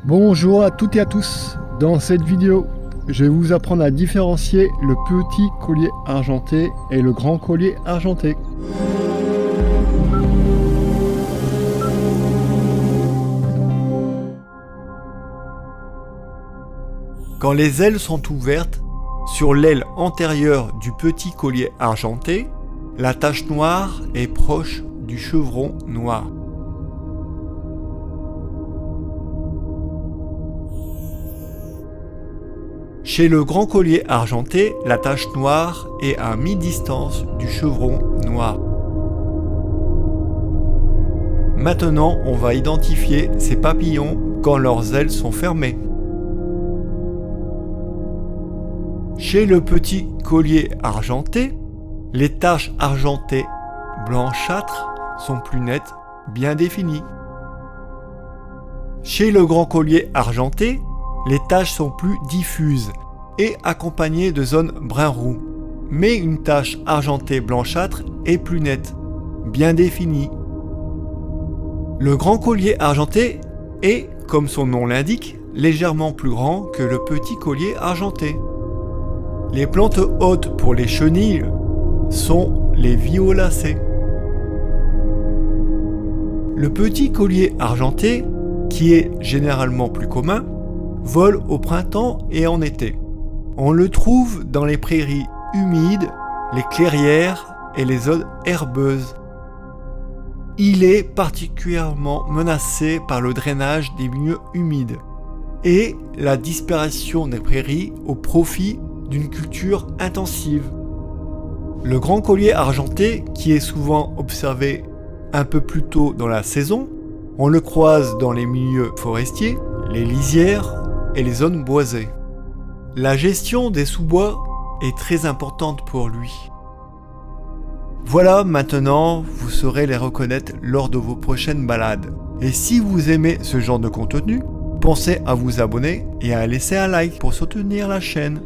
Bonjour à toutes et à tous. Dans cette vidéo, je vais vous apprendre à différencier le petit collier argenté et le grand collier argenté. Quand les ailes sont ouvertes, sur l'aile antérieure du petit collier argenté, la tache noire est proche du chevron noir. Chez le grand collier argenté, la tache noire est à mi-distance du chevron noir. Maintenant, on va identifier ces papillons quand leurs ailes sont fermées. Chez le petit collier argenté, les taches argentées blanchâtres sont plus nettes, bien définies. Chez le grand collier argenté, les taches sont plus diffuses et accompagnées de zones brun-roux, mais une tache argentée blanchâtre est plus nette, bien définie. Le grand collier argenté est, comme son nom l'indique, légèrement plus grand que le petit collier argenté. Les plantes hôtes pour les chenilles sont les violacées. Le petit collier argenté, qui est généralement plus commun, vole au printemps et en été. On le trouve dans les prairies humides, les clairières et les zones herbeuses. Il est particulièrement menacé par le drainage des milieux humides et la disparition des prairies au profit d'une culture intensive. Le grand collier argenté, qui est souvent observé un peu plus tôt dans la saison, on le croise dans les milieux forestiers, les lisières et les zones boisées. La gestion des sous-bois est très importante pour lui. Voilà, maintenant, vous saurez les reconnaître lors de vos prochaines balades. Et si vous aimez ce genre de contenu, pensez à vous abonner et à laisser un like pour soutenir la chaîne.